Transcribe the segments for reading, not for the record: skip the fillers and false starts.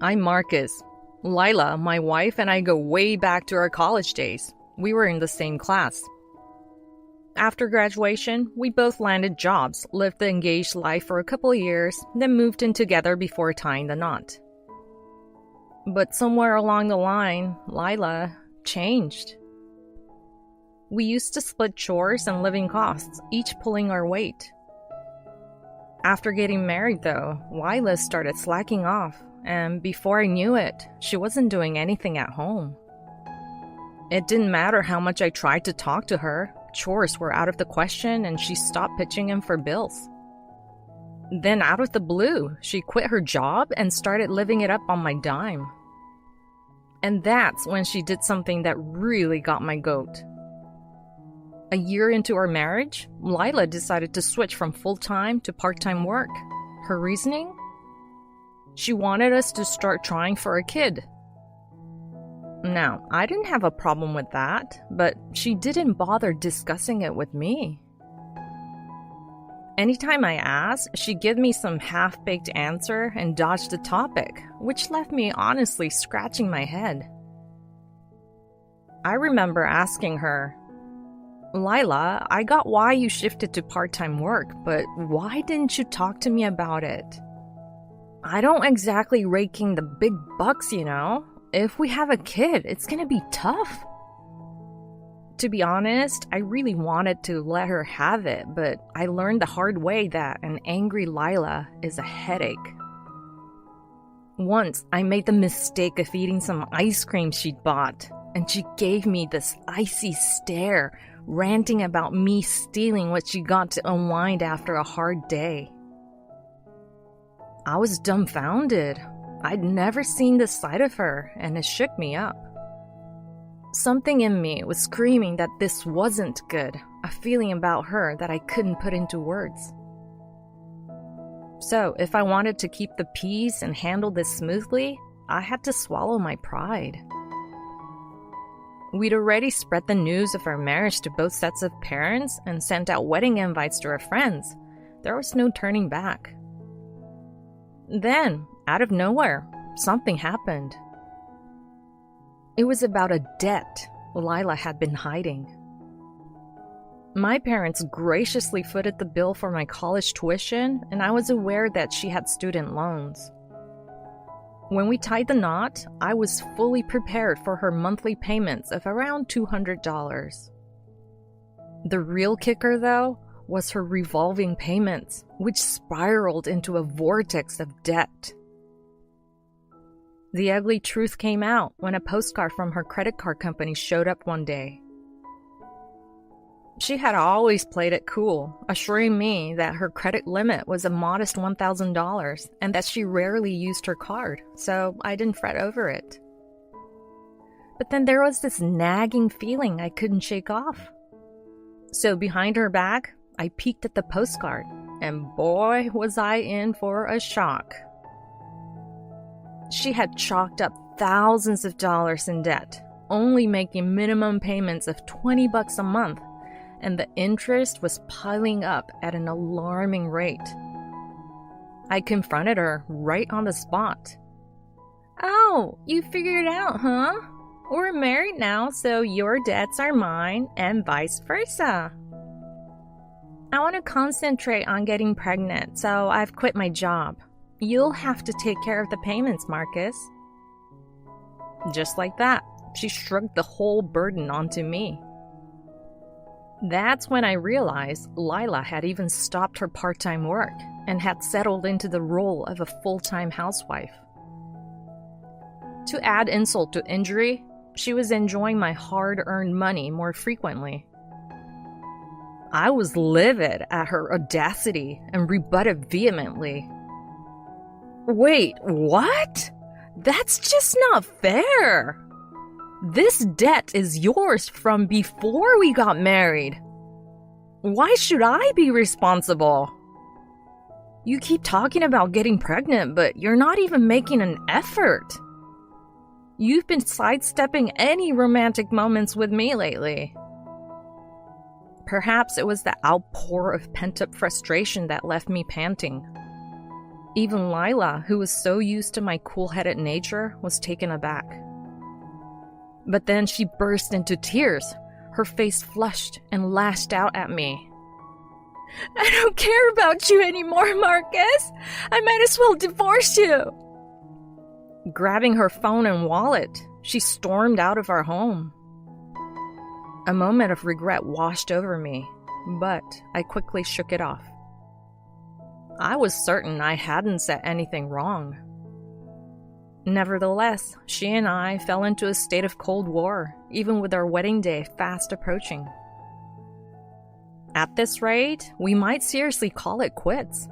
I'm Marcus. Lila, my wife, and I go way back to our college days. We were in the same class. After graduation, we both landed jobs, lived the engaged life for a couple of years, then moved in together before tying the knot. But somewhere along the line, Lila changed. We used to split chores and living costs, each pulling our weight. After getting married, though, Lila started slacking off, and before I knew it, she wasn't doing anything at home. It didn't matter how much I tried to talk to her, chores were out of the question and she stopped pitching in for bills. Then out of the blue, she quit her job and started living it up on my dime. And that's when she did something that really got my goat. A year into our marriage, Lila decided to switch from full-time to part-time work. Her reasoning? She wanted us to start trying for a kid. Now, I didn't have a problem with that, but she didn't bother discussing it with me. Anytime I asked, she'd give me some half-baked answer and dodge the topic, which left me honestly scratching my head. I remember asking her, "Lila, I got why you shifted to part-time work, but why didn't you talk to me about it? I don't exactly rake in the big bucks, you know. If we have a kid, it's gonna be tough." To be honest, I really wanted to let her have it, but I learned the hard way that an angry Lila is a headache. Once, I made the mistake of eating some ice cream she'd bought, and she gave me this icy stare, ranting about me stealing what she got to unwind after a hard day. I was dumbfounded. I'd never seen this side of her, and it shook me up. Something in me was screaming that this wasn't good, a feeling about her that I couldn't put into words. So, if I wanted to keep the peace and handle this smoothly, I had to swallow my pride. We'd already spread the news of our marriage to both sets of parents and sent out wedding invites to our friends. There was no turning back. Then, out of nowhere, something happened. It was about a debt Lila had been hiding. My parents graciously footed the bill for my college tuition, and I was aware that she had student loans. When we tied the knot, I was fully prepared for her monthly payments of around $200. The real kicker, though, was her revolving payments, which spiraled into a vortex of debt. The ugly truth came out when a postcard from her credit card company showed up one day. She had always played it cool, assuring me that her credit limit was a modest $1,000 and that she rarely used her card, so I didn't fret over it. But then there was this nagging feeling I couldn't shake off. So behind her back, I peeked at the postcard, and boy, was I in for a shock. She had chalked up thousands of dollars in debt, only making minimum payments of $20 a month, and the interest was piling up at an alarming rate. I confronted her right on the spot. "Oh, you figured it out, huh? We're married now, so your debts are mine, and vice versa. I want to concentrate on getting pregnant, so I've quit my job. You'll have to take care of the payments, Marcus." Just like that, she shrugged the whole burden onto me. That's when I realized Lila had even stopped her part-time work and had settled into the role of a full-time housewife. To add insult to injury, she was enjoying my hard-earned money more frequently. I was livid at her audacity and rebutted vehemently. "Wait, what? That's just not fair. This debt is yours from before we got married. Why should I be responsible? You keep talking about getting pregnant, but you're not even making an effort. You've been sidestepping any romantic moments with me lately." Perhaps it was the outpour of pent-up frustration that left me panting. Even Lila, who was so used to my cool-headed nature, was taken aback. But then she burst into tears, her face flushed and lashed out at me. "I don't care about you anymore, Marcus. I might as well divorce you." Grabbing her phone and wallet, she stormed out of our home. A moment of regret washed over me, but I quickly shook it off. I was certain I hadn't said anything wrong. Nevertheless, she and I fell into a state of Cold War, even with our wedding day fast approaching. At this rate, we might seriously call it quits.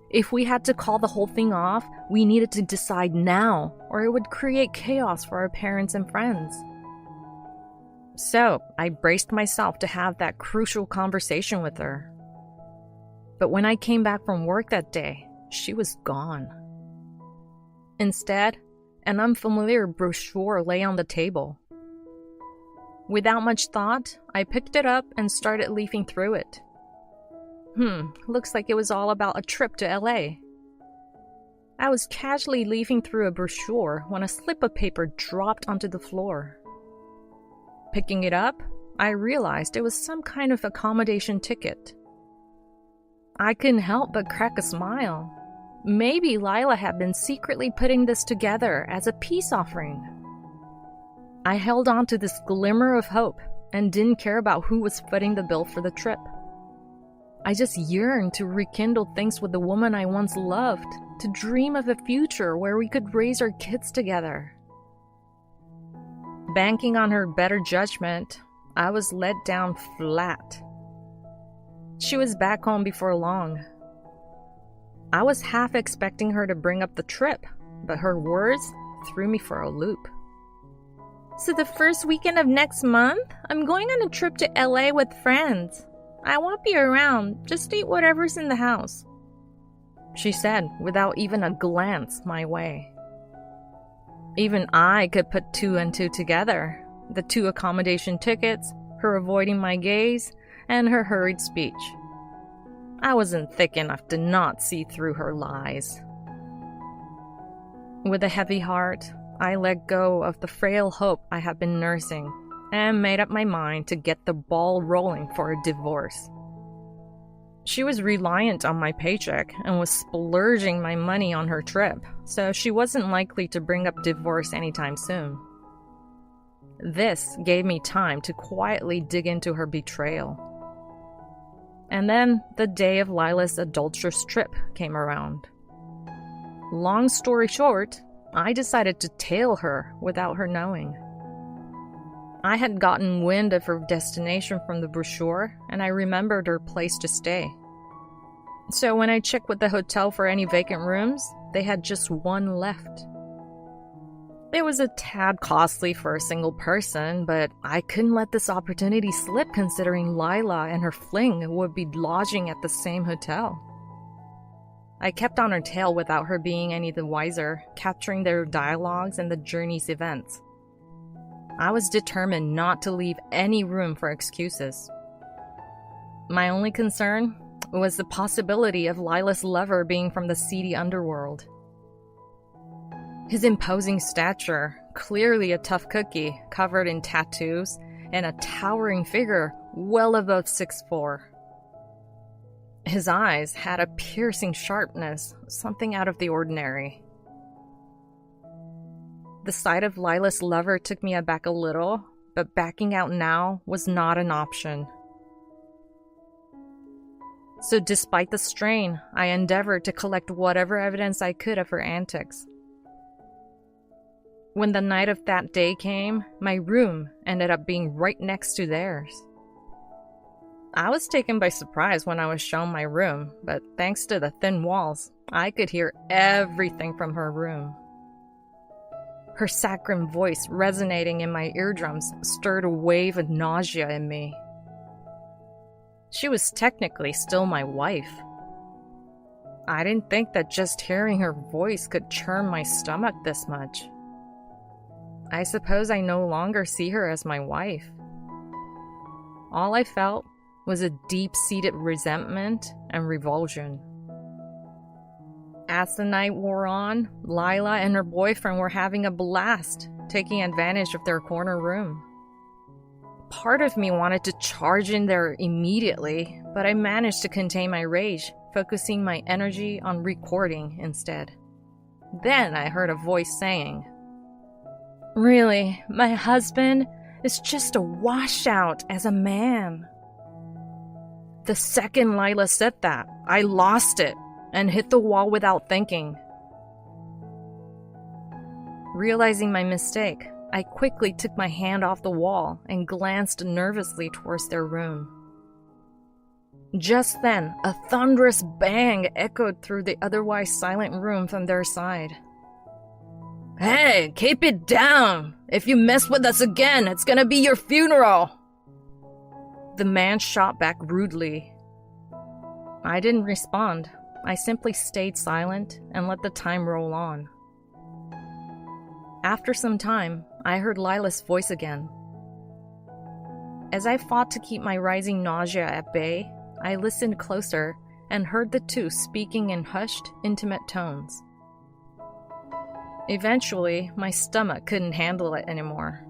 If we had to call the whole thing off, we needed to decide now, or it would create chaos for our parents and friends. So, I braced myself to have that crucial conversation with her. But when I came back from work that day, she was gone. Instead, an unfamiliar brochure lay on the table. Without much thought, I picked it up and started leafing through it. Looks like it was all about a trip to LA. I was casually leafing through a brochure when a slip of paper dropped onto the floor. Picking it up, I realized it was some kind of accommodation ticket. I couldn't help but crack a smile. Maybe Lila had been secretly putting this together as a peace offering. I held on to this glimmer of hope and didn't care about who was footing the bill for the trip. I just yearned to rekindle things with the woman I once loved, to dream of a future where we could raise our kids together. Banking on her better judgment, I was let down flat. She was back home before long. I was half expecting her to bring up the trip, but her words threw me for a loop. "So the first weekend of next month, I'm going on a trip to LA with friends. I won't be around, just eat whatever's in the house," she said without even a glance my way. Even I could put two and two together. The 2 accommodation tickets, her avoiding my gaze, and her hurried speech. I wasn't thick enough to not see through her lies. With a heavy heart, I let go of the frail hope I had been nursing and made up my mind to get the ball rolling for a divorce. She was reliant on my paycheck and was splurging my money on her trip, so she wasn't likely to bring up divorce anytime soon. This gave me time to quietly dig into her betrayal. And then the day of Lila's adulterous trip came around. Long story short, I decided to tail her without her knowing. I had gotten wind of her destination from the brochure, and I remembered her place to stay. So when I checked with the hotel for any vacant rooms, they had just one left. It was a tad costly for a single person, but I couldn't let this opportunity slip considering Lila and her fling would be lodging at the same hotel. I kept on her tail without her being any the wiser, capturing their dialogues and the journey's events. I was determined not to leave any room for excuses. My only concern was the possibility of Lila's lover being from the seedy underworld. His imposing stature, clearly a tough cookie, covered in tattoos, and a towering figure well above 6'4". His eyes had a piercing sharpness, something out of the ordinary. The sight of Lila's lover took me aback a little, but backing out now was not an option. So despite the strain, I endeavored to collect whatever evidence I could of her antics. When the night of that day came, my room ended up being right next to theirs. I was taken by surprise when I was shown my room, but thanks to the thin walls, I could hear everything from her room. Her saccharine voice resonating in my eardrums stirred a wave of nausea in me. She was technically still my wife. I didn't think that just hearing her voice could churn my stomach this much. I suppose I no longer see her as my wife. All I felt was a deep-seated resentment and revulsion. As the night wore on, Lila and her boyfriend were having a blast, taking advantage of their corner room. Part of me wanted to charge in there immediately, but I managed to contain my rage, focusing my energy on recording instead. Then I heard a voice saying, "Really, my husband is just a washout as a man." The second Lila said that, I lost it and hit the wall without thinking. Realizing my mistake, I quickly took my hand off the wall and glanced nervously towards their room. Just then, a thunderous bang echoed through the otherwise silent room from their side. "Hey, keep it down! If you mess with us again, it's gonna be your funeral!" The man shot back rudely. I didn't respond. I simply stayed silent and let the time roll on. After some time, I heard Lila's voice again. As I fought to keep my rising nausea at bay, I listened closer and heard the two speaking in hushed, intimate tones. Eventually, my stomach couldn't handle it anymore.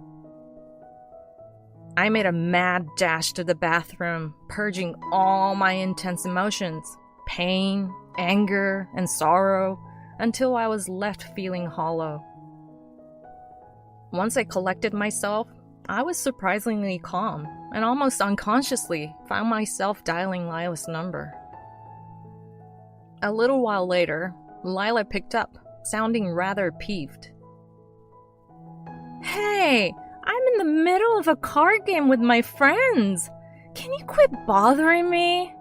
I made a mad dash to the bathroom, purging all my intense emotions, pain, anger, and sorrow, until I was left feeling hollow. Once I collected myself, I was surprisingly calm and almost unconsciously found myself dialing Lila's number. A little while later, Lila picked up, sounding rather peeved. "Hey, I'm in the middle of a card game with my friends. Can you quit bothering me?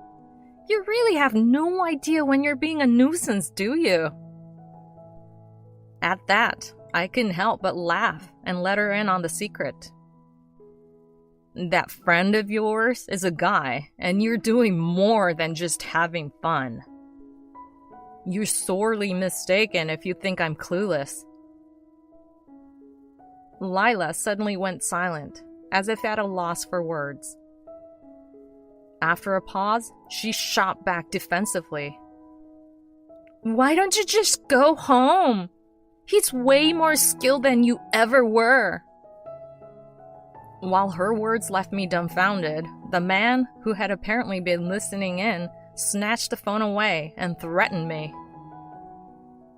You really have no idea when you're being a nuisance, do you?" At that, I couldn't help but laugh and let her in on the secret. "That friend of yours is a guy, and you're doing more than just having fun. You're sorely mistaken if you think I'm clueless." Lila suddenly went silent, as if at a loss for words. After a pause, she shot back defensively. "Why don't you just go home? He's way more skilled than you ever were." While her words left me dumbfounded, the man, who had apparently been listening in, snatched the phone away and threatened me.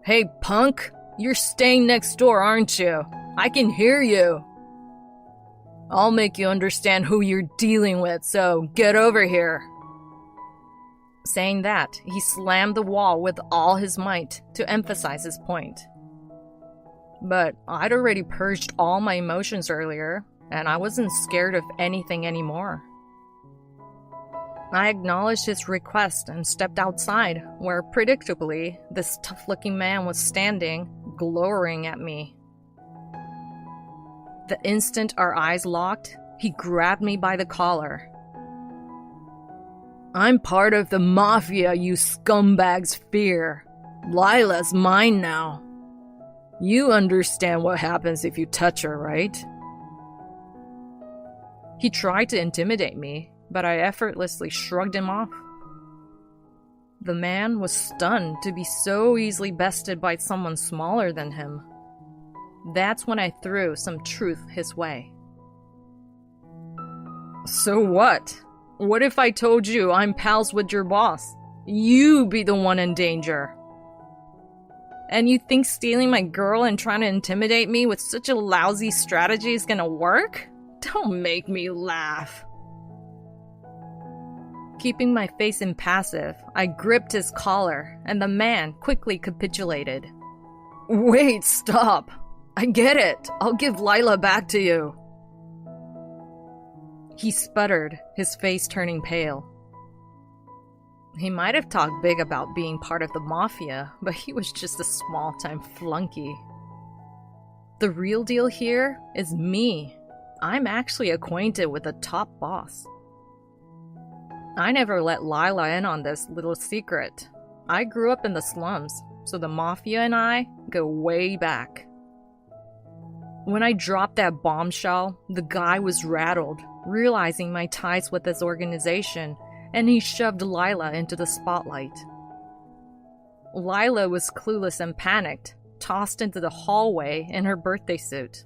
"Hey, punk! You're staying next door, aren't you? I can hear you. I'll make you understand who you're dealing with, so get over here." Saying that, he slammed the wall with all his might to emphasize his point. But I'd already purged all my emotions earlier, and I wasn't scared of anything anymore. I acknowledged his request and stepped outside, where predictably, this tough-looking man was standing, glowering at me. The instant our eyes locked, he grabbed me by the collar. "I'm part of the mafia you scumbags fear. Lila's mine now. You understand what happens if you touch her, right?" He tried to intimidate me, but I effortlessly shrugged him off. The man was stunned to be so easily bested by someone smaller than him. That's when I threw some truth his way. "So what? What if I told you I'm pals with your boss? You be the one in danger. And you think stealing my girl and trying to intimidate me with such a lousy strategy is gonna work? Don't make me laugh." Keeping my face impassive, I gripped his collar, and the man quickly capitulated. "Wait, stop. I get it. I'll give Lila back to you." He sputtered, his face turning pale. He might have talked big about being part of the mafia, but he was just a small-time flunky. The real deal here is me. I'm actually acquainted with the top boss. I never let Lila in on this little secret. I grew up in the slums, so the mafia and I go way back. When I dropped that bombshell, the guy was rattled, realizing my ties with this organization, and he shoved Lila into the spotlight. Lila was clueless and panicked, tossed into the hallway in her birthday suit.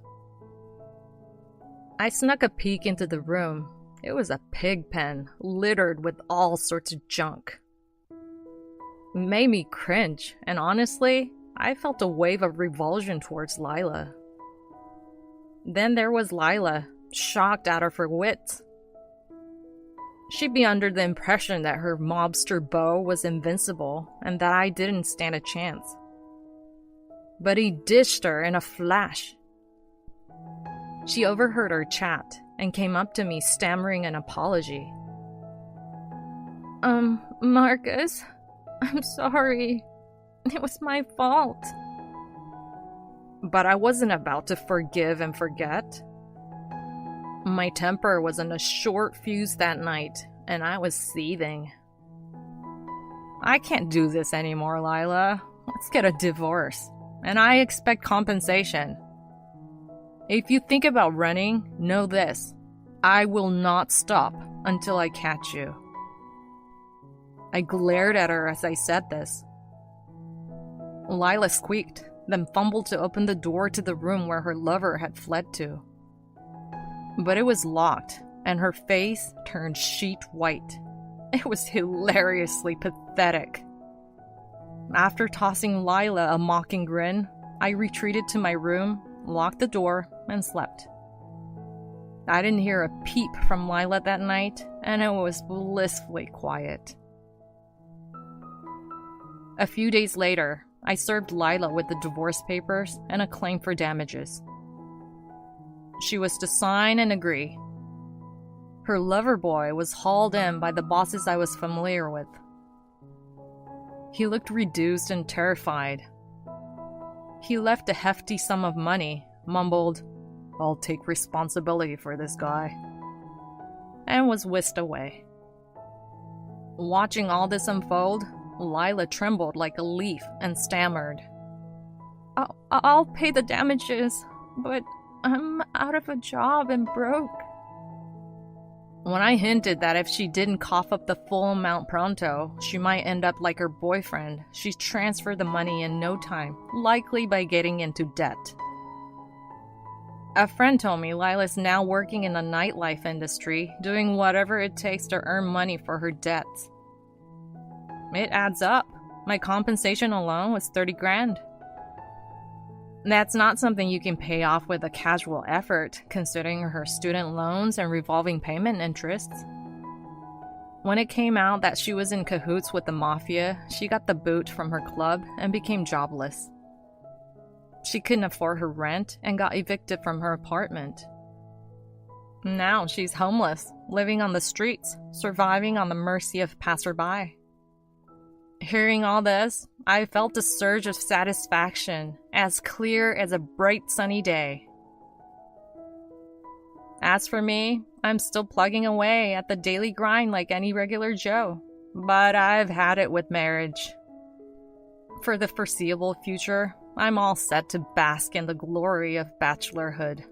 I snuck a peek into the room. It was a pig pen, littered with all sorts of junk. It made me cringe, and honestly, I felt a wave of revulsion towards Lila. Then there was Lila, shocked out of her wits. She'd be under the impression that her mobster beau was invincible and that I didn't stand a chance. But he dished her in a flash. She overheard our chat and came up to me stammering an apology. Marcus, I'm sorry. It was my fault. But I wasn't about to forgive and forget. My temper was on a short fuse that night, and I was seething. I can't do this anymore, Lila. Let's get a divorce, and I expect compensation. If you think about running, know this. I will not stop until I catch you. I glared at her as I said this. Lila squeaked, then fumbled to open the door to the room where her lover had fled to. But it was locked, and her face turned sheet white. It was hilariously pathetic. After tossing Lila a mocking grin, I retreated to my room, locked the door, and slept. I didn't hear a peep from Lila that night, and it was blissfully quiet. A few days later, I served Lila with the divorce papers and a claim for damages. She was to sign and agree. Her lover boy was hauled in by the bosses I was familiar with. He looked reduced and terrified. He left a hefty sum of money, mumbled, "I'll take responsibility for this guy," and was whisked away. Watching all this unfold, Lila trembled like a leaf and stammered, I'll pay the damages, but I'm out of a job and broke." When I hinted that if she didn't cough up the full amount pronto, she might end up like her boyfriend, she transferred the money in no time, likely by getting into debt. A friend told me Lila's now working in the nightlife industry, doing whatever it takes to earn money for her debts. It adds up. My compensation alone was $30,000. That's not something you can pay off with a casual effort, considering her student loans and revolving payment interests. When it came out that she was in cahoots with the mafia, she got the boot from her club and became jobless. She couldn't afford her rent and got evicted from her apartment. Now she's homeless, living on the streets, surviving on the mercy of passerby. Hearing all this, I felt a surge of satisfaction, as clear as a bright sunny day. As for me, I'm still plugging away at the daily grind like any regular Joe, but I've had it with marriage. For the foreseeable future, I'm all set to bask in the glory of bachelorhood.